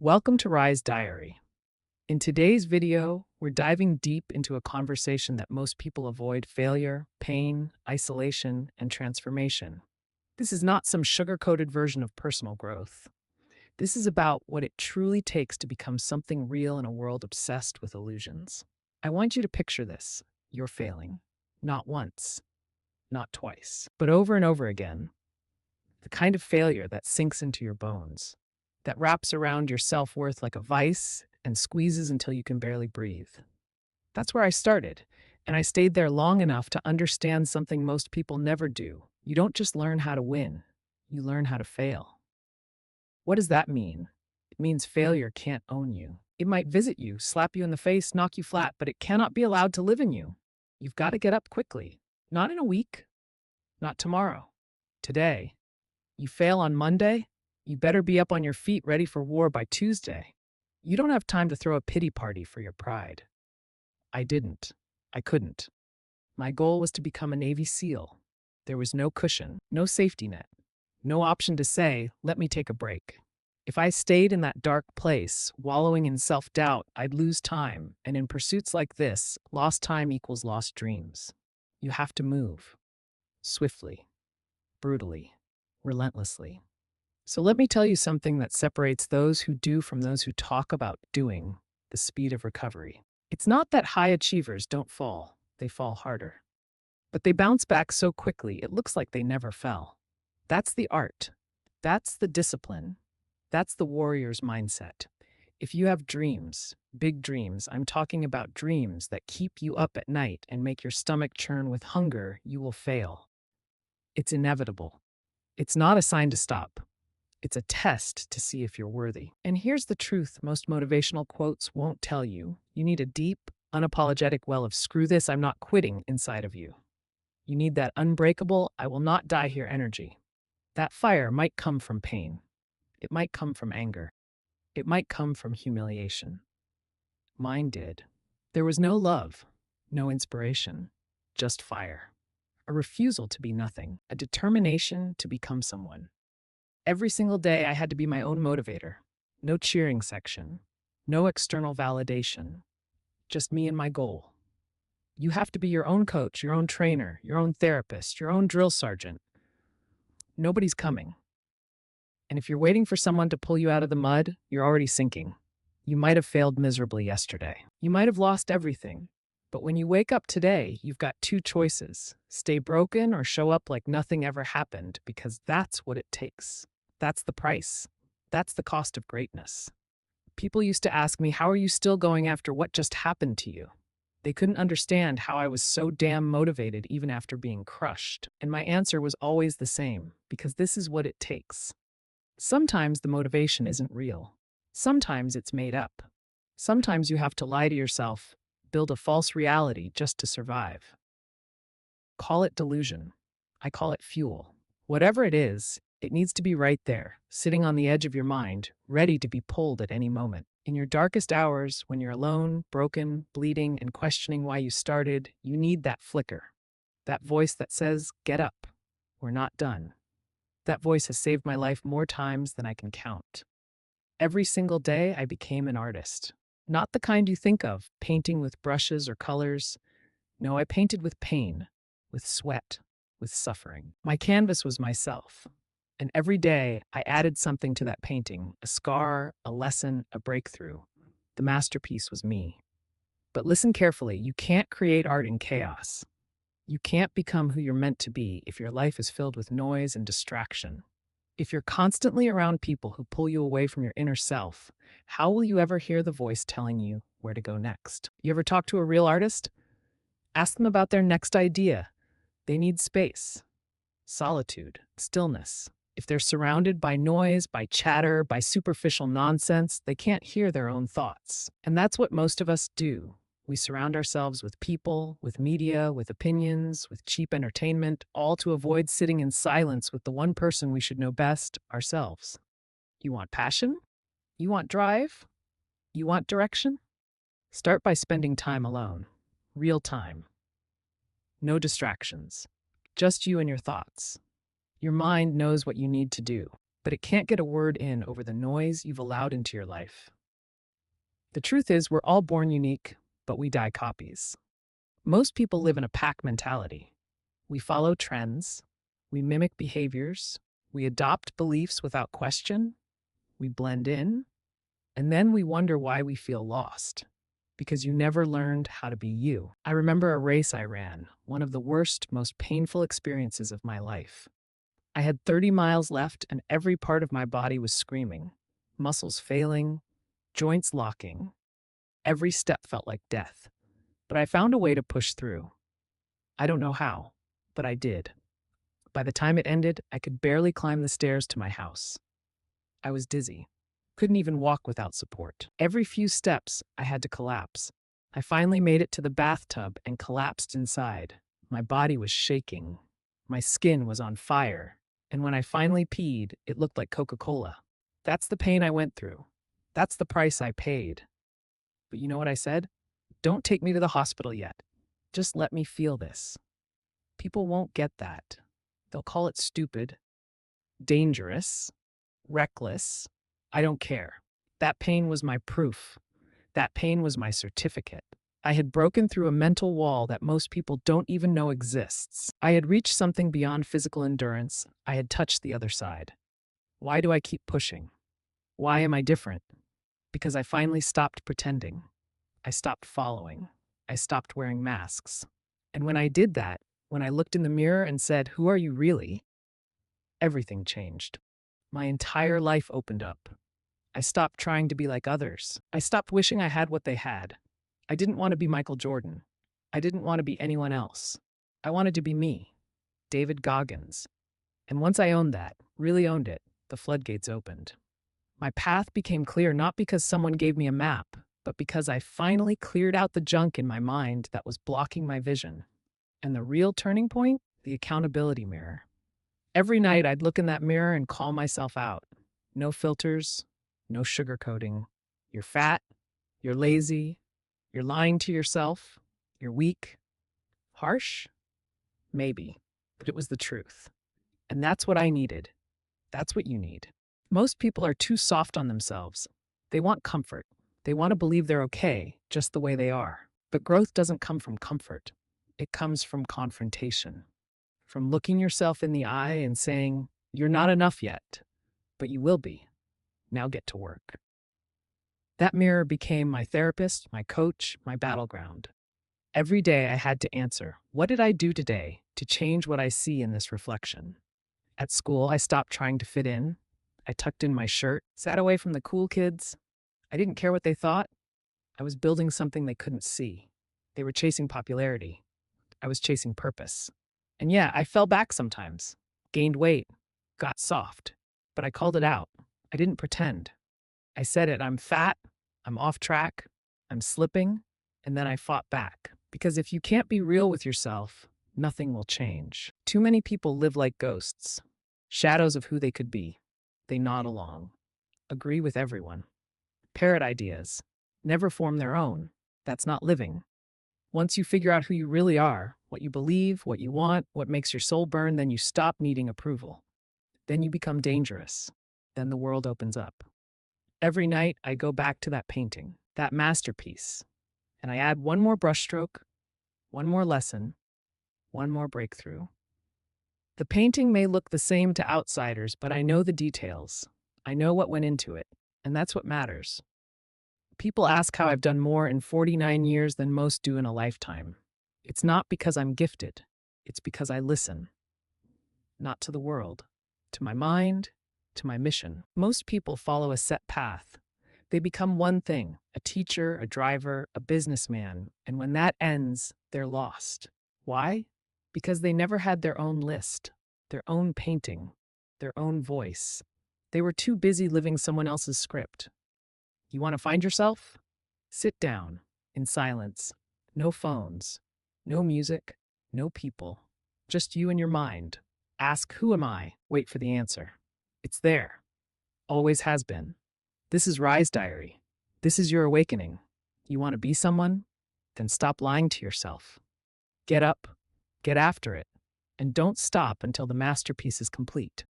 Welcome to Rise Diary. In today's video, we're diving deep into a conversation that most people avoid: failure, pain, isolation, and transformation. This is not some sugar coated version of personal growth. This is about what it truly takes to become something real in a world obsessed with illusions. I want you to picture this: you're failing. Not once, not twice, but over and over again. The kind of failure that sinks into your bones, that wraps around your self worth like a vice and squeezes until you can barely breathe. That's where I started, and I stayed there long enough to understand something most people never do. You don't just learn how to win, you learn how to fail. What does that mean? It means failure can't own you. It might visit you, slap you in the face, knock you flat, but it cannot be allowed to live in you. You've got to get up quickly. Not in a week, not tomorrow, today. You fail on Monday, you better be up on your feet ready for war by Tuesday. You don't have time to throw a pity party for your pride. I didn't. I couldn't. My goal was to become a Navy SEAL. There was no cushion, no safety net, no option to say, let me take a break. If I stayed in that dark place, wallowing in self-doubt, I'd lose time. And in pursuits like this, lost time equals lost dreams. You have to move. Swiftly. Brutally. Relentlessly. So let me tell you something that separates those who do from those who talk about doing: the speed of recovery. It's not that high achievers don't fall, they fall harder. But they bounce back so quickly it looks like they never fell. That's the art. That's the discipline. That's the warrior's mindset. If you have dreams, big dreams, I'm talking about dreams that keep you up at night and make your stomach churn with hunger, you will fail. It's inevitable. It's not a sign to stop. It's a test to see if you're worthy. And here's the truth most motivational quotes won't tell you. You need a deep, unapologetic well of "screw this, I'm not quitting" inside of you. You need that unbreakable, "I will not die here" energy. That fire might come from pain. It might come from anger. It might come from humiliation. Mine did. There was no love, no inspiration, just fire. A refusal to be nothing, a determination to become someone. Every single day, I had to be my own motivator. No cheering section, no external validation, just me and my goal. You have to be your own coach, your own trainer, your own therapist, your own drill sergeant. Nobody's coming. And if you're waiting for someone to pull you out of the mud, you're already sinking. You might have failed miserably yesterday. You might have lost everything. But when you wake up today, you've got two choices: stay broken or show up like nothing ever happened, because that's what it takes. That's the price. That's the cost of greatness. People used to ask me, how are you still going after what just happened to you? They couldn't understand how I was so damn motivated even after being crushed. And my answer was always the same: because this is what it takes. Sometimes the motivation isn't real. Sometimes it's made up. Sometimes you have to lie to yourself, build a false reality just to survive. Call it delusion. I call it fuel. Whatever it is, it needs to be right there, sitting on the edge of your mind, ready to be pulled at any moment. In your darkest hours, when you're alone, broken, bleeding, and questioning why you started, you need that flicker. That voice that says, get up. We're not done. That voice has saved my life more times than I can count. Every single day, I became an artist. Not the kind you think of, painting with brushes or colors. No, I painted with pain, with sweat, with suffering. My canvas was myself. And every day, I added something to that painting: a scar, a lesson, a breakthrough. The masterpiece was me. But listen carefully, you can't create art in chaos. You can't become who you're meant to be if your life is filled with noise and distraction. If you're constantly around people who pull you away from your inner self, how will you ever hear the voice telling you where to go next? You ever talk to a real artist? Ask them about their next idea. They need space, solitude, stillness. If they're surrounded by noise, by chatter, by superficial nonsense, they can't hear their own thoughts. And that's what most of us do. We surround ourselves with people, with media, with opinions, with cheap entertainment, all to avoid sitting in silence with the one person we should know best: ourselves. You want passion? You want drive? You want direction? Start by spending time alone. Real time. No distractions. Just you and your thoughts. Your mind knows what you need to do. but it can't get a word in over the noise you've allowed into your life. The truth is, we're all born unique, but we die copies. Most people live in a pack mentality. We follow trends, we mimic behaviors, we adopt beliefs without question, we blend in, and then we wonder why we feel lost. Because you never learned how to be you. I remember a race I ran, one of the worst, most painful experiences of my life. I had 30 miles left and every part of my body was screaming. Muscles failing, joints locking. Every step felt like death. But I found a way to push through. I don't know how, but I did. By the time it ended, I could barely climb the stairs to my house. I was dizzy. Couldn't even walk without support. Every few steps, I had to collapse. I finally made it to the bathtub and collapsed inside. My body was shaking. My skin was on fire. And when I finally peed, it looked like Coca-Cola. That's the pain I went through. That's the price I paid. But you know what I said? Don't take me to the hospital yet. Just let me feel this. People won't get that. They'll call it stupid, dangerous, reckless. I don't care. That pain was my proof. That pain was my certificate. I had broken through a mental wall that most people don't even know exists. I had reached something beyond physical endurance. I had touched the other side. Why do I keep pushing? Why am I different? Because I finally stopped pretending. I stopped following. I stopped wearing masks. And when I did that, when I looked in the mirror and said, "Who are you really?" everything changed. My entire life opened up. I stopped trying to be like others. I stopped wishing I had what they had. I didn't want to be Michael Jordan. I didn't want to be anyone else. I wanted to be me, David Goggins. And once I owned that, really owned it, the floodgates opened. My path became clear not because someone gave me a map, but because I finally cleared out the junk in my mind that was blocking my vision. And the real turning point? The accountability mirror. Every night I'd look in that mirror and call myself out. No filters, no sugarcoating. You're fat, you're lazy, you're lying to yourself, you're weak. Harsh? Maybe, but it was the truth. And that's what I needed. That's what you need. Most people are too soft on themselves. They want comfort. They want to believe they're okay, just the way they are. But growth doesn't come from comfort. It comes from confrontation. From looking yourself in the eye and saying, "You're not enough yet, but you will be. Now get to work." That mirror became my therapist, my coach, my battleground. Every day I had to answer, what did I do today to change what I see in this reflection? At school, I stopped trying to fit in. I tucked in my shirt, sat away from the cool kids. I didn't care what they thought. I was building something they couldn't see. They were chasing popularity. I was chasing purpose. And yeah, I fell back sometimes, gained weight, got soft, but I called it out. I didn't pretend. I said it, I'm fat, I'm off track, I'm slipping, and then I fought back. Because if you can't be real with yourself, nothing will change. Too many people live like ghosts, shadows of who they could be. They nod along, agree with everyone, parrot ideas, never form their own. That's not living. Once you figure out who you really are, what you believe, what you want, what makes your soul burn, then you stop needing approval. Then you become dangerous. Then the world opens up. Every night, I go back to that painting, that masterpiece, and I add one more brushstroke, one more lesson, one more breakthrough. The painting may look the same to outsiders, but I know the details. I know what went into it, and that's what matters. People ask how I've done more in 49 years than most do in a lifetime. It's not because I'm gifted. It's because I listen. Not to the world, to my mind, to my mission. Most people follow a set path. They become one thing, a teacher, a driver, a businessman, and when that ends, they're lost. Why? Because they never had their own list, their own painting, their own voice. They were too busy living someone else's script. You want to find yourself? Sit down, in silence. No phones, no music, no people. Just you and your mind. Ask, who am I? Wait for the answer. It's there. Always has been. This is Rise Diary. This is your awakening. You want to be someone? Then stop lying to yourself. Get up, get after it, and don't stop until the masterpiece is complete.